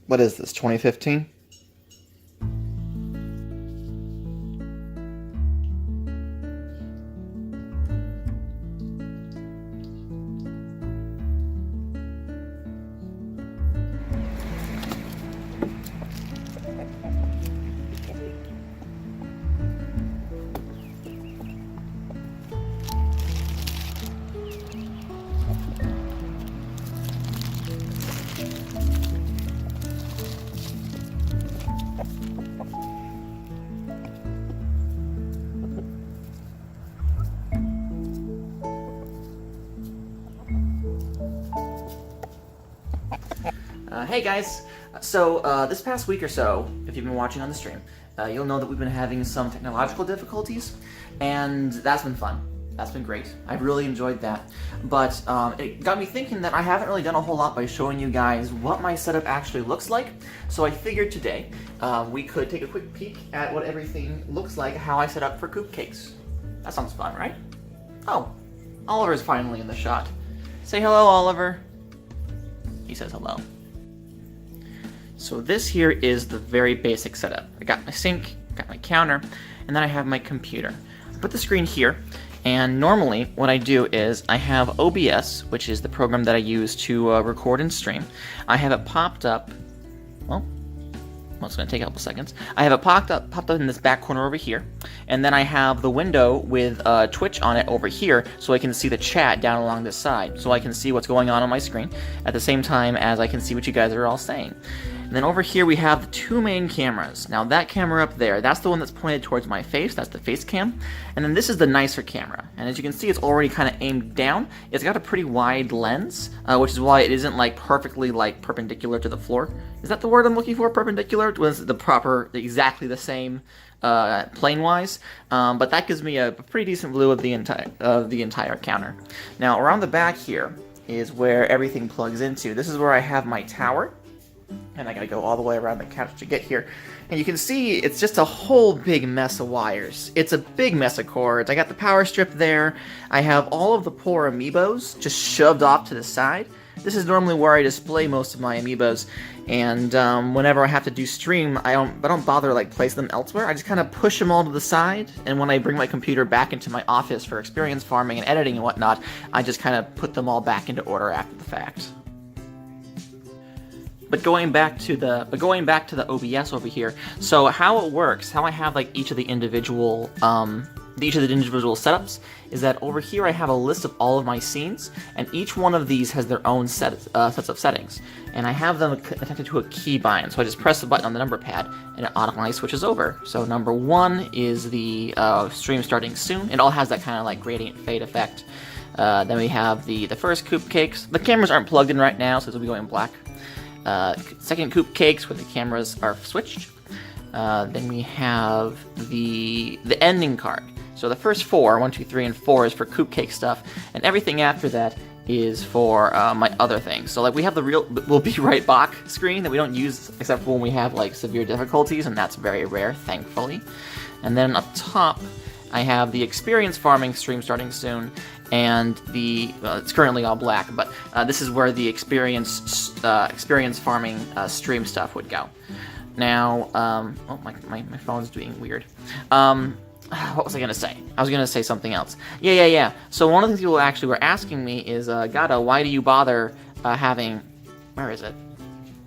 What is this, 2015? Hey guys! So, this past week or so, if you've been watching on the stream, you'll know that we've been having some technological difficulties, and that's been fun. That's been great. I've really enjoyed that. But it got me thinking that I haven't really done a whole lot by showing you guys what my setup actually looks like. So I figured today we could take a quick peek at what everything looks like, how I set up for coop cakes. That sounds fun, right? Oh, Oliver's finally in the shot. Say hello, Oliver. He says hello. So this here is the very basic setup. I got my sink, got my counter, and then I have my computer. I put the screen here, and normally what I do is I have OBS, which is the program that I use to record and stream. I have it popped up, well, it's going to take a couple seconds. I have it popped up in this back corner over here, and then I have the window with Twitch on it over here, so I can see the chat down along this side, so I can see what's going on my screen at the same time as I can see what you guys are all saying. And then over here we have the two main cameras. Now that camera up there, that's the one that's pointed towards my face, that's the face cam. And then this is the nicer camera. And as you can see, it's already kind of aimed down. It's got a pretty wide lens, which is why it isn't like perfectly like perpendicular to the floor. Is that the word I'm looking for, perpendicular? Was the proper, exactly the same plane-wise, but that gives me a pretty decent view of the entire counter. Now around the back here is where everything plugs into. This is where I have my tower. And I gotta go all the way around the couch to get here. And you can see it's just a whole big mess of wires. It's a big mess of cords. I got the power strip there. I have all of the poor Amiibos just shoved off to the side. This is normally where I display most of my Amiibos. And whenever I have to do stream, I don't bother like placing them elsewhere. I just kind of push them all to the side. And when I bring my computer back into my office for experience farming and editing and whatnot, I just kind of put them all back into order after the fact. But going back to the OBS over here, so how it works, how I have like each of the individual setups is that over here I have a list of all of my scenes, and each one of these has their own sets of settings, and I have them connected to a keybind. So I just press the button on the number pad, and it automatically switches over. So number 1 is the stream starting soon. It all has that kind of like gradient fade effect. Then we have the first coop cakes. The cameras aren't plugged in right now, so this will be going black. Second coop cakes where the cameras are switched. Then we have the ending card. So the first 4, 1, 2, 3, and 4 is for coop cake stuff, and everything after that is for my other things. So like we have the will be right back screen that we don't use except for when we have like severe difficulties, and that's very rare, thankfully. And then up top I have the experience farming stream starting soon, and it's currently all black, but this is where the experience farming stream stuff would go. Now, oh, my phone's doing weird. What was I gonna say? I was gonna say something else. Yeah. So one of the things people actually were asking me is, Gato, why do you bother having? Where is it?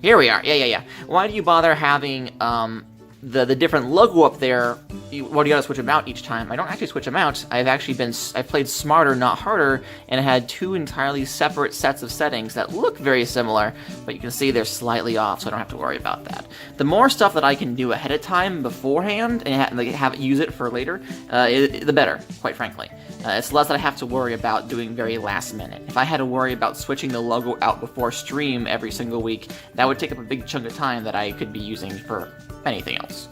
Here we are. Yeah. Why do you bother having the different logo up there? What do you gotta switch them out each time? I don't actually switch them out. I've played smarter, not harder, and had 2 entirely separate sets of settings that look very similar, but you can see they're slightly off, so I don't have to worry about that. The more stuff that I can do ahead of time beforehand and have it use it for later, the better, quite frankly. It's less that I have to worry about doing very last minute. If I had to worry about switching the logo out before stream every single week, that would take up a big chunk of time that I could be using for anything else.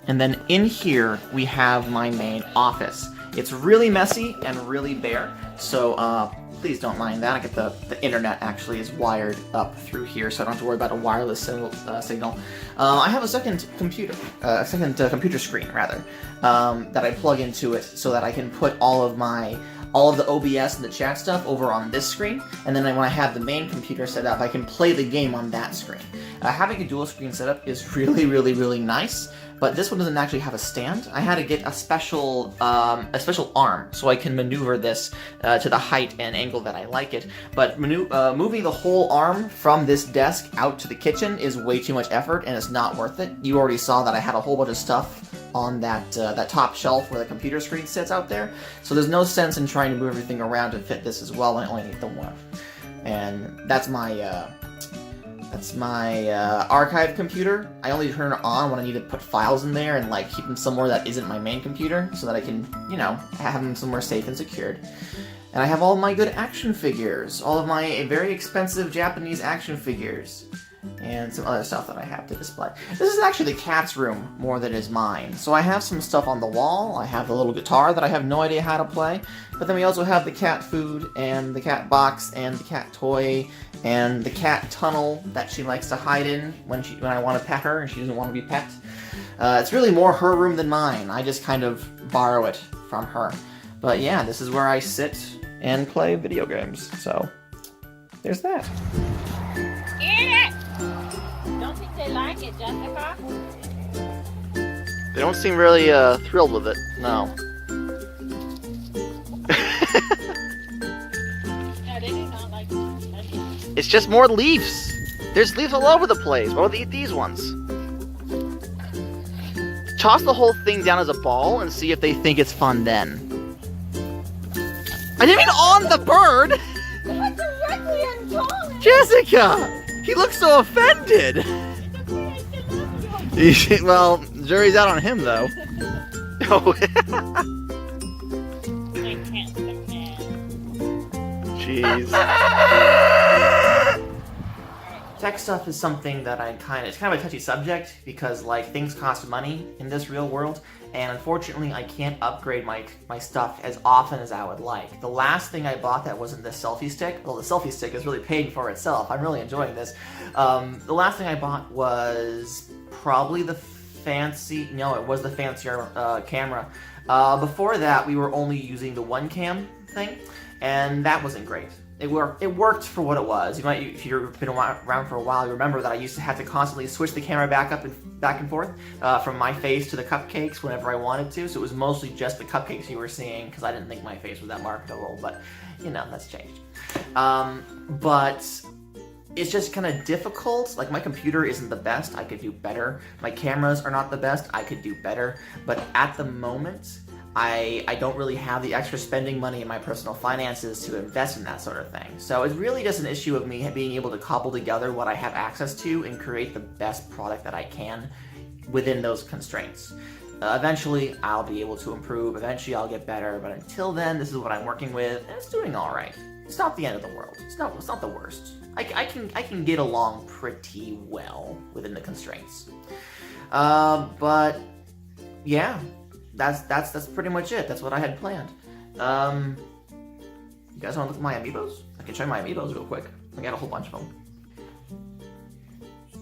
And then in here, we have my main office. It's really messy and really bare, so please don't mind that. I get the internet actually is wired up through here, so I don't have to worry about a wireless signal. I have a second computer screen, rather, that I plug into it so that I can put all of my all of the OBS and the chat stuff over on this screen, and then when I have the main computer set up, I can play the game on that screen. Having a dual screen setup is really, really, really nice, but this one doesn't actually have a stand. I had to get a special arm so I can maneuver this to the height and angle that I like it. But moving the whole arm from this desk out to the kitchen is way too much effort, and it's not worth it. You already saw that I had a whole bunch of stuff on that top shelf where the computer screen sits out there, so there's no sense in trying to move everything around to fit this as well when I only need the one. And that's my archive computer. I only turn it on when I need to put files in there and like keep them somewhere that isn't my main computer, so that I can, you know, have them somewhere safe and secured. And I have all my good action figures, all of my very expensive Japanese action figures, and some other stuff that I have to display. This is actually the cat's room more than it is mine. So I have some stuff on the wall. I have the little guitar that I have no idea how to play, but then we also have the cat food and the cat box and the cat toy and the cat tunnel that she likes to hide in when I want to pet her and she doesn't want to be pet. It's really more her room than mine. I just kind of borrow it from her. But yeah, this is where I sit and play video games. So there's that. Eat it! Don't think they like it, Jessica. They don't seem really thrilled with it, no. No, they do not like it. It's just more leaves. There's leaves all over the place. Why would they eat these ones? Toss the whole thing down as a ball and see if they think it's fun then. I didn't mean on the bird! It's directly on John! Jessica! He looks so offended! Well, jury's out on him, though. Oh. Jeez. Tech stuff is something that it's kind of a touchy subject because, like, things cost money in this real world, and unfortunately I can't upgrade my stuff as often as I would like. The last thing I bought that wasn't the selfie stick, well, the selfie stick is really paying for itself. I'm really enjoying this. The last thing I bought was probably the fancier camera. Before that, we were only using the one cam thing, and that wasn't great. It worked for what it was. If you've been around for a while, you remember that I used to have to constantly switch the camera back and forth from my face to the cupcakes whenever I wanted to. So it was mostly just the cupcakes you were seeing because I didn't think my face was that marketable. But you know, that's changed. But it's just kind of difficult. Like, my computer isn't the best. I could do better. My cameras are not the best. I could do better. But at the moment, I don't really have the extra spending money in my personal finances to invest in that sort of thing. So it's really just an issue of me being able to cobble together what I have access to and create the best product that I can within those constraints. Eventually, I'll be able to improve. Eventually, I'll get better. But until then, this is what I'm working with, and it's doing all right. It's not the end of the world. It's not the worst. I can get along pretty well within the constraints. But yeah. That's pretty much it. That's what I had planned. You guys want to look at my Amiibos? I can show you my Amiibos real quick. I got a whole bunch of them.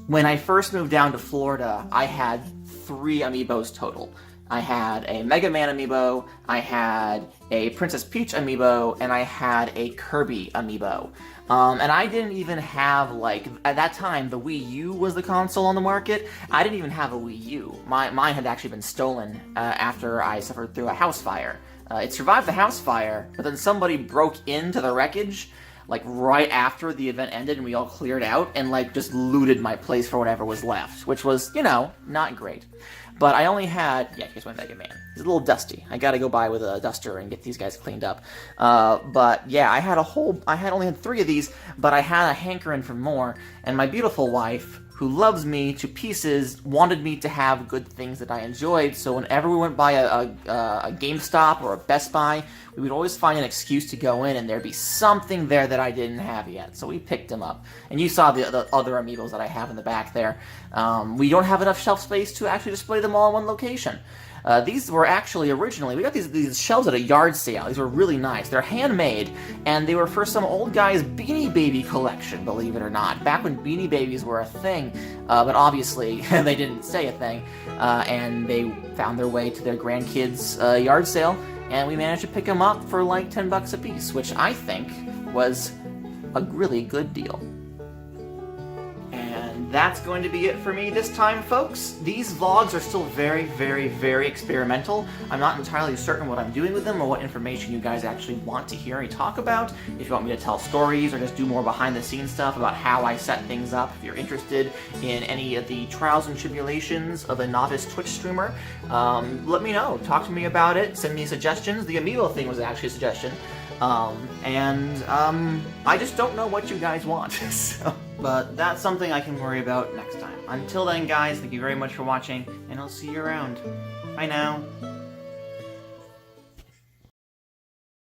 When I first moved down to Florida, I had 3 Amiibos total. I had a Mega Man Amiibo, I had a Princess Peach Amiibo, and I had a Kirby Amiibo. And I didn't even have, like, at that time, the Wii U was the console on the market. I didn't even have a Wii U. Mine had actually been stolen after I suffered through a house fire. It survived the house fire, but then somebody broke into the wreckage, like, right after the event ended and we all cleared out, and, like, just looted my place for whatever was left, which was, you know, not great. But I only had, yeah, here's my Mega Man. He's a little dusty. I gotta go by with a duster and get these guys cleaned up. But yeah, I only had 3 of these, but I had a hankering for more, and my beautiful wife, who loves me to pieces, wanted me to have good things that I enjoyed, so whenever we went by a GameStop or a Best Buy, we would always find an excuse to go in, and there'd be something there that I didn't have yet, so we picked them up. And you saw the other Amiibos that I have in the back there. We don't have enough shelf space to actually display them all in one location. These were actually originally, we got these shelves at a yard sale. These were really nice. They're handmade, and they were for some old guy's Beanie Baby collection, believe it or not. Back when Beanie Babies were a thing, but obviously they didn't stay a thing, and they found their way to their grandkids' yard sale, and we managed to pick them up for like $10 a piece, which I think was a really good deal. And that's going to be it for me this time, folks. These vlogs are still very, very, very experimental. I'm not entirely certain what I'm doing with them or what information you guys actually want to hear me talk about. If you want me to tell stories or just do more behind-the-scenes stuff about how I set things up, if you're interested in any of the trials and tribulations of a novice Twitch streamer, let me know. Talk to me about it. Send me suggestions. The Amiibo thing was actually a suggestion. I just don't know what you guys want, so. But that's something I can worry about next time. Until then, guys, thank you very much for watching, and I'll see you around. Bye now.